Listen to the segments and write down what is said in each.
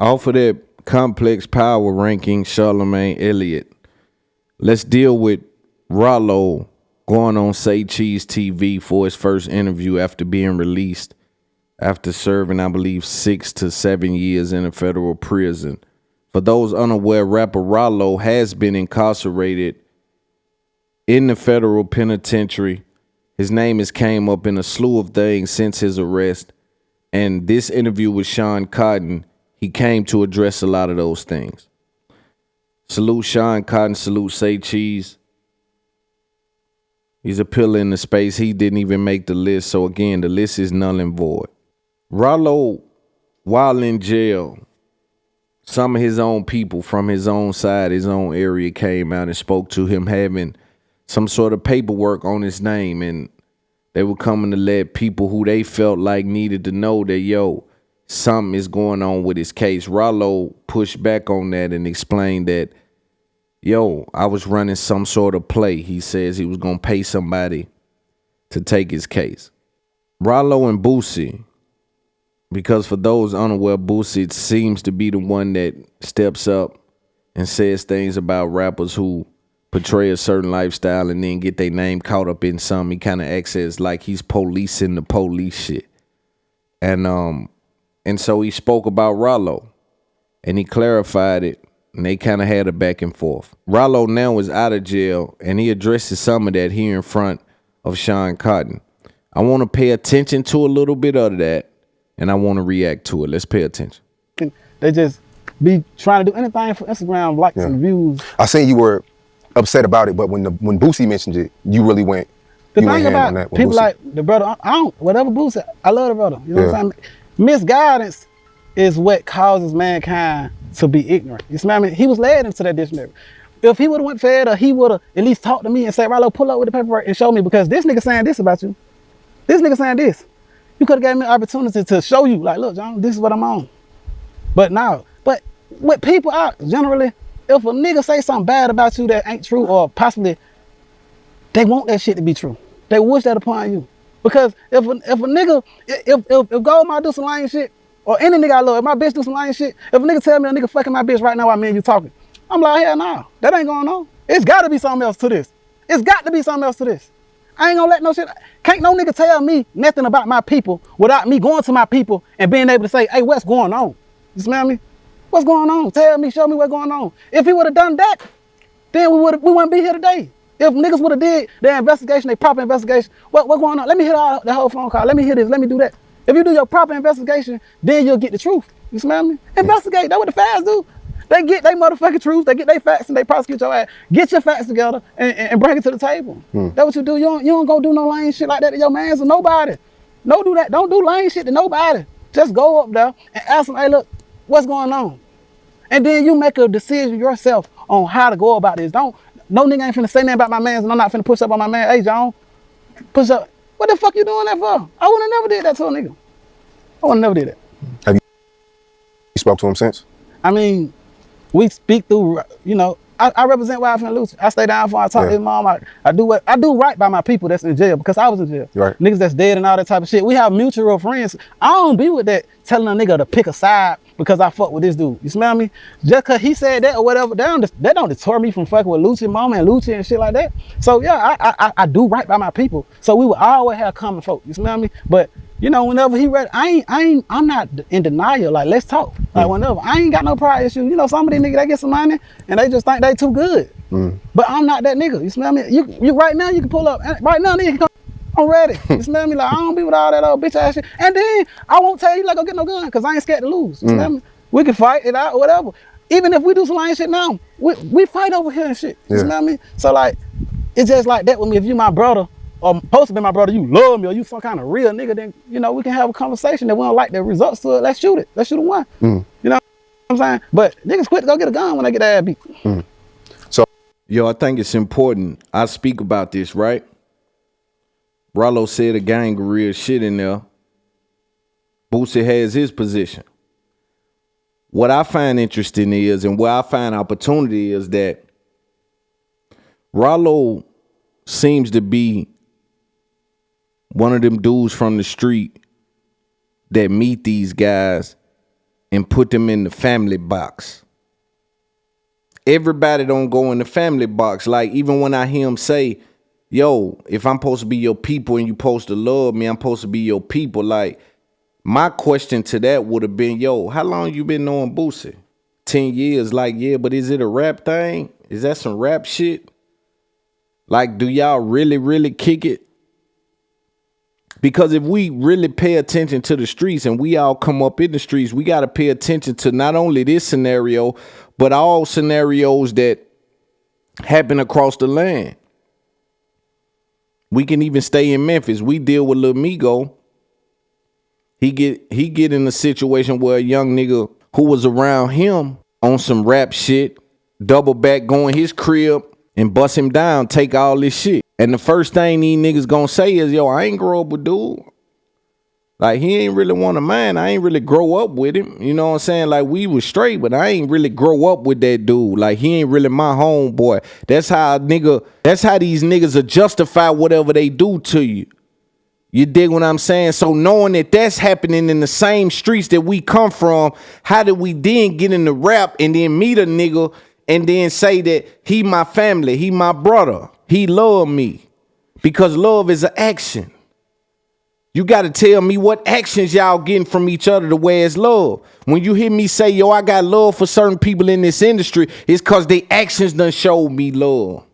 Off of that complex power ranking, Charlemagne Elliott, let's deal with Ralo going on Say Cheese TV for his first interview after being released after serving, I believe, 6 to 7 years in a federal prison. For those unaware, rapper Ralo has been incarcerated in the federal penitentiary. His name has came up in a slew of things since his arrest. And this interview with Sean Cotton, he came to address a lot of those things. Salute Sean Cotton, salute Say Cheese. He's a pillar in the space. He didn't even make the list. So again, the list is null and void. Ralo, while in jail, some of his own people from his own side, his own area came out and spoke to him having some sort of paperwork on his name, and they were coming to let people who they felt like needed to know that, yo, something is going on with his case. Ralo pushed back on that and explained that, yo, I was running some sort of play. He says he was going to pay somebody to take his case. Ralo and Boosie, because for those unaware, Boosie seems to be the one that steps up and says things about rappers who portray a certain lifestyle and then get their name caught up in something. He kind of acts as like he's policing the police shit. And so he spoke about Ralo and he clarified it, and they kind of had a back and forth. Ralo now is out of jail and he addresses some of that here in front of Sean Cotton. I want to pay attention to a little bit of that, and I want to react to it. Let's pay attention. They just be trying to do anything for Instagram, likes and views. I seen you were upset about it, but when Boosie mentioned it, you really went. The thing about people like the brother, I don't, whatever Boosie, I love the brother. You know what I'm saying? Misguidance is what causes mankind to be ignorant. You see what I mean? He was led into that dictionary. If he would have went fed, or he would have at least talked to me and said, Ralo, pull up with the paperwork and show me, because this nigga saying this about you. This nigga saying this. You could have gave me an opportunity to show you, like, look, John, this is what I'm on. But now, but with people out, generally, if a nigga say something bad about you that ain't true, or possibly they want that shit to be true. They wish that upon you. Because if a nigga, if Gold do some lame shit, or any nigga I love, if my bitch do some lame shit, if a nigga tell me a nigga fucking my bitch right now while me and you talking, I'm like, hell no, that ain't going on. It's gotta be something else to this. It's got to be something else to this. I ain't gonna let no shit, can't no nigga tell me nothing about my people without me going to my people and being able to say, hey, what's going on? You smell me? What's going on? Tell me, show me what's going on. If he would have done that, then we wouldn't be here today. If niggas would have did their investigation, their proper investigation, what's going on? Let me hear the whole phone call. Let me hear this. Let me do that. If you do your proper investigation, then you'll get the truth. You smell me? Investigate. That's what the feds do. They get their motherfucking truth. They get their facts and they prosecute your ass. Get your facts together and bring it to the table. That's what you do. You don't go do no lame shit like that to your mans or nobody. Don't do that. Don't do lame shit to nobody. Just go up there and ask them, hey, look, what's going on? And then you make a decision yourself on how to go about this. No nigga ain't finna say nothing about my mans, and I'm not finna push up on my man. Hey, John, push up. What the fuck you doing that for? I would've never did that to a nigga. I would've never did that. Have you spoke to him since? I mean, we speak through, you know, I represent Wild and Lucha. I stay down for, I talk to his mom. I do right by my people that's in jail, because I was in jail. Right. Niggas that's dead and all that type of shit. We have mutual friends. I don't be with that telling a nigga to pick a side because I fuck with this dude. You smell me? Just cause he said that or whatever, that don't deter me from fucking with Lucha mama and Lucha and shit like that. So yeah, I do right by my people. So we will always have common folk. You smell me? But you know, whenever he read, I'm not in denial. Like, let's talk. Like, whenever, I ain't got no pride issue. You know, some of these niggas, they get some money and they just think they too good. But I'm not that nigga. You smell me? You right now, you can pull up. Right now, nigga, you can come. I'm ready. You smell me? Like, I don't be with all that old bitch ass shit. And then I won't tell you like go get no gun, because I ain't scared to lose. You smell me? We can fight it out or whatever. Even if we do some lying shit now, we fight over here and shit. You smell me? So like, it's just like that with me. If you my brother, or supposed to be my brother, you love me, or you some kind of real nigga, then, you know, we can have a conversation. That we don't like the results to it, let's shoot it. Let's shoot a one. You know what I'm saying? But niggas quit to go get a gun when they get their ass beat. So, yo, I think it's important I speak about this, right? Ralo said a gang of real shit in there. Boosie has his position. What I find interesting is, and where I find opportunity is, that Ralo seems to be one of them dudes from the street that meet these guys and put them in the family box. Everybody don't go in the family box. Like, even when I hear him say, yo, if I'm supposed to be your people and you supposed to love me, I'm supposed to be your people. Like, my question to that would have been, yo, how long you been knowing Boosie? 10 years. Like, yeah, but is it a rap thing? Is that some rap shit? Like, do y'all really kick it? Because if we really pay attention to the streets and we all come up in the streets, we got to pay attention to not only this scenario, but all scenarios that happen across the land. We can even stay in Memphis. We deal with Lil Migo. He get in a situation where a young nigga who was around him on some rap shit, double back, go in his crib and bust him down, take all this shit. And the first thing these niggas gonna say is, yo, I ain't grow up with dude. Like, he ain't really one of mine. I ain't really grow up with him. You know what I'm saying? Like, we was straight, but I ain't really grow up with that dude. Like, he ain't really my homeboy. That's how these niggas will justify whatever they do to you. You dig what I'm saying? So knowing that that's happening in the same streets that we come from, how did we then get in the rap and then meet a nigga and then say that he my family, he my brother, he love me? Because love is an action. You got to tell me what actions y'all getting from each other to where it's love. When you hear me say, yo, I got love for certain people in this industry, it's because they actions done showed me love.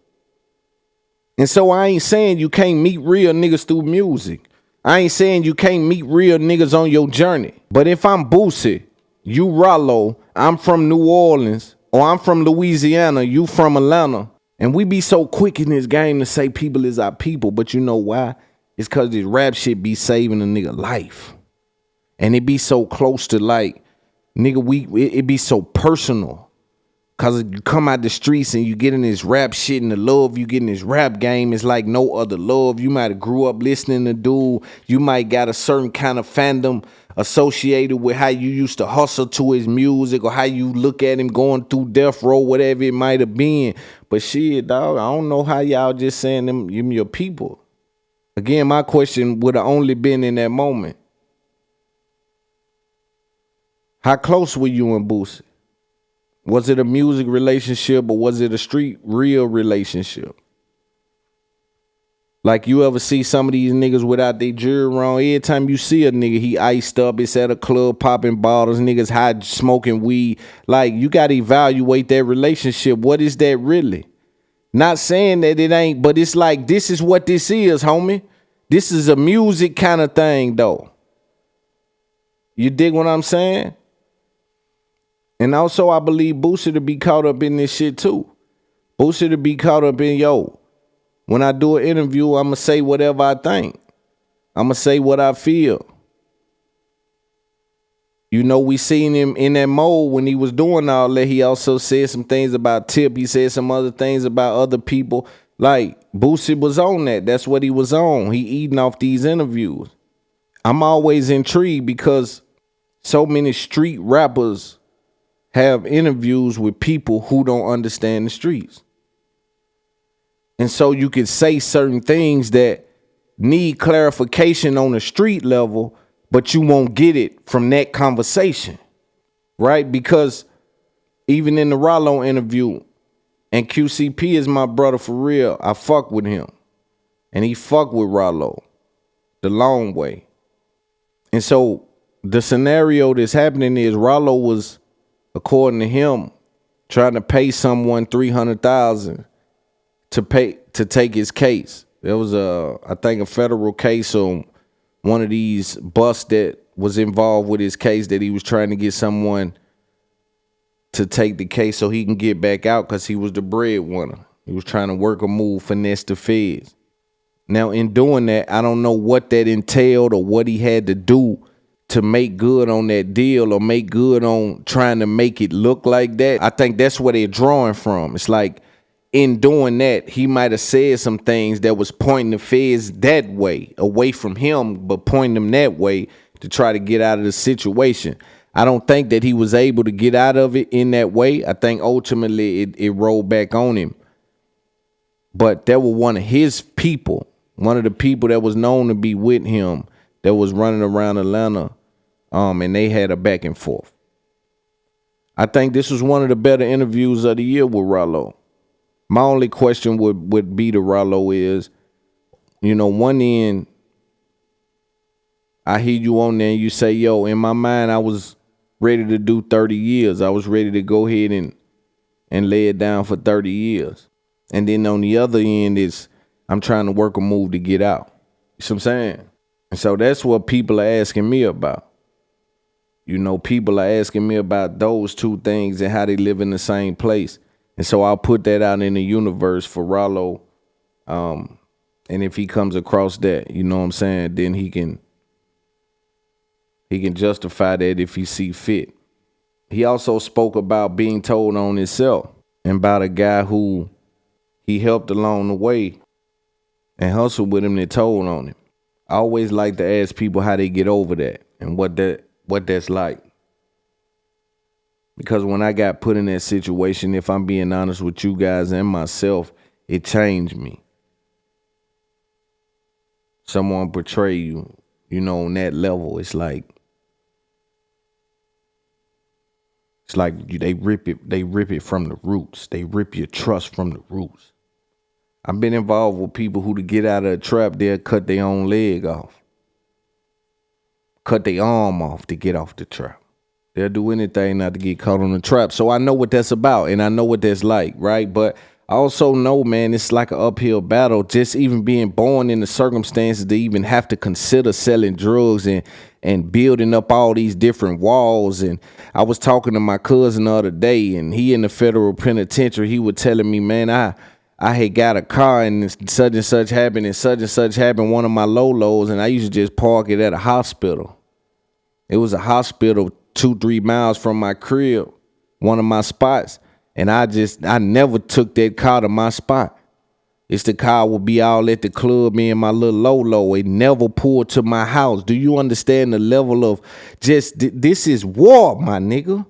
And so I ain't saying you can't meet real niggas through music. I ain't saying you can't meet real niggas on your journey. But if I'm Boosie, you Ralo, I'm from New Orleans, or I'm from Louisiana, you from Atlanta, and we be so quick in this game to say people is our people, but you know why? It's because this rap shit be saving a nigga life. And it be so close to, like, nigga, it be so personal. Cause you come out the streets and you get in this rap shit, and the love you get in this rap game is like no other love. You might have grew up listening to dude. You might got a certain kind of fandom associated with how you used to hustle to his music, or how you look at him going through death row, whatever it might have been. But shit, dog, I don't know how y'all just saying them your people. Again, my question would have only been in that moment, how close were you and Boosie? Was it a music relationship, or was it a street real relationship? Like, you ever see some of these niggas without their jewelry on? Every time you see a nigga, he iced up, it's at a club popping bottles, niggas high smoking weed. Like, you got to evaluate that relationship. What is that really? Not saying that it ain't, but it's like, this is what this is, homie. This is a music kind of thing, though. You dig what I'm saying? And also, I believe Boosie to be caught up in this shit too. Boosie to be caught up in, yo, when I do an interview, I'ma say whatever I think. I'ma say what I feel. You know, we seen him in that mode when he was doing all that. He also said some things about Tip. He said some other things about other people. Like, Boosie was on that. That's what he was on. He eating off these interviews. I'm always intrigued because so many street rappers have interviews with people who don't understand the streets. And so you could say certain things that need clarification on the street level, but you won't get it from that conversation, right? Because even in the Ralo interview, and QCP is my brother for real, I fuck with him. And he fuck with Ralo the long way. And so the scenario that's happening is Ralo was, according to him, trying to pay someone $300,000 to take his case. There was I think a federal case on one of these busts that was involved with his case, that he was trying to get someone to take the case so he can get back out because he was the breadwinner. He was trying to work a move, finesse the feds. Now, in doing that, I don't know what that entailed or what he had to do to make good on that deal, or make good on trying to make it look like that. I think that's where they're drawing from. It's like, in doing that, he might have said some things that was pointing the feds that way, away from him, but pointing them that way to try to get out of the situation. I don't think that he was able to get out of it in that way. I think ultimately it rolled back on him. But that was one of his people, one of the people that was known to be with him, that was running around Atlanta, and they had a back and forth. I think this was one of the better interviews of the year with Ralo. My only question would be to Ralo is, one end, I hear you on there and you say, yo, in my mind, I was ready to do 30 years. I was ready to go ahead and lay it down for 30 years. And then on the other end is, I'm trying to work a move to get out. You see what I'm saying? And so that's what people are asking me about. People are asking me about those two things and how they live in the same place. And so I'll put that out in the universe for Ralo. And if he comes across that, you know what I'm saying, then he can justify that if he see fit. He also spoke about being told on himself and about a guy who he helped along the way and hustled with him that told on him. I always like to ask people how they get over that and what that's like. Because when I got put in that situation, if I'm being honest with you guys and myself, it changed me. Someone betray you, on that level. It's like they rip it from the roots. They rip your trust from the roots. I've been involved with people who to get out of a trap, they'll cut their own leg off. Cut their arm off to get off the trap. They'll do anything not to get caught on the trap. So I know what that's about and I know what that's like, right? But I also know, man, it's like an uphill battle. Just even being born in the circumstances to even have to consider selling drugs and building up all these different walls. And I was talking to my cousin the other day, and he in the federal penitentiary. He was telling me, man, I had got a car and such happened and such happened, one of my Lolos, and I used to just park it at a hospital. It was a hospital 2-3 miles from my crib, one of my spots. And I never took that car to my spot. It's the car would be all at the club, me and my little Lolo. It never pulled to my house. Do you understand the level of this is war, my nigga.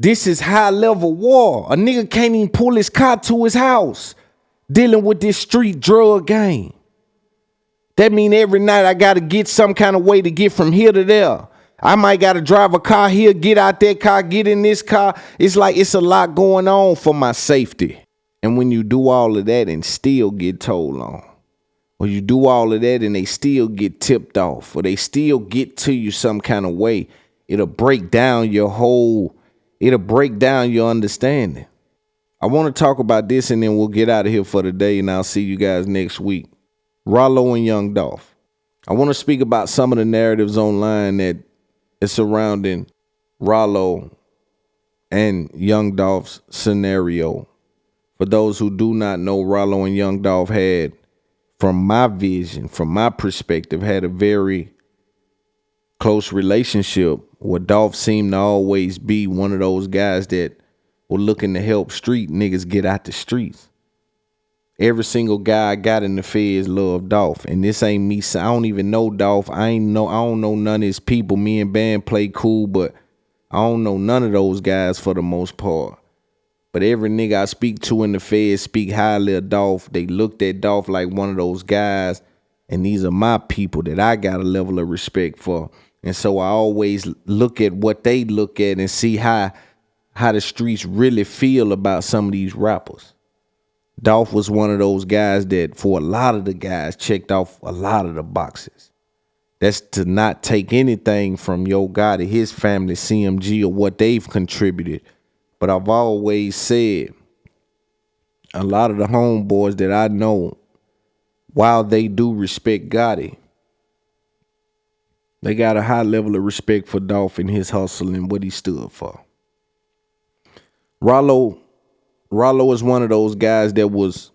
This is high level war. A nigga can't even pull his car to his house dealing with this street drug game. That mean every night I got to get some kind of way to get from here to there. I might got to drive a car here, get out that car, get in this car. It's like it's a lot going on for my safety. And when you do all of that and still get told on, or you do all of that and they still get tipped off, or they still get to you some kind of way, it'll break down your understanding. I want to talk about this and then we'll get out of here for the day and I'll see you guys next week. Ralo and Young Dolph. I want to speak about some of the narratives online that is surrounding Ralo and Young Dolph's scenario. For those who do not know, Ralo and Young Dolph had, from my vision, from my perspective, had a very close relationship where Dolph seemed to always be one of those guys that were looking to help street niggas get out the streets. Every single guy I got in the feds loved Dolph. And this ain't me. I don't even know Dolph. I don't know none of his people. Me and Band play cool, but I don't know none of those guys for the most part. But every nigga I speak to in the feds speak highly of Dolph. They looked at Dolph like one of those guys. And these are my people that I got a level of respect for. And so I always look at what they look at and see how the streets really feel about some of these rappers. Dolph was one of those guys that, for a lot of the guys, checked off a lot of the boxes. That's to not take anything from Yo Gotti, his family, CMG, or what they've contributed. But I've always said, a lot of the homeboys that I know, while they do respect Gotti, they got a high level of respect for Dolph and his hustle and what he stood for. Ralo is one of those guys that was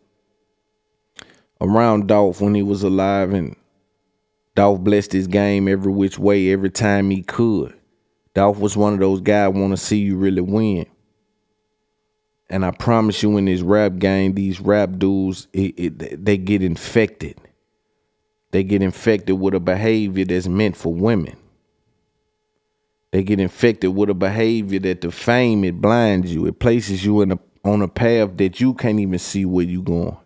around Dolph when he was alive, and Dolph blessed his game every which way, every time he could. Dolph was one of those guys want to see you really win. And I promise you, in this rap game, these rap dudes, they get infected. They get infected with a behavior that's meant for women. They get infected with a behavior that the fame, it blinds you. It places you on a path that you can't even see where you're going.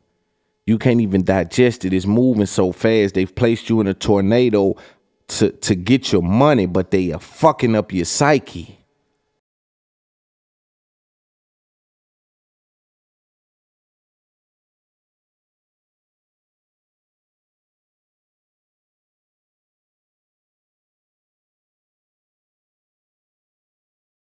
You can't even digest it. It's moving so fast. They've placed you in a tornado to get your money, but they are fucking up your psyche.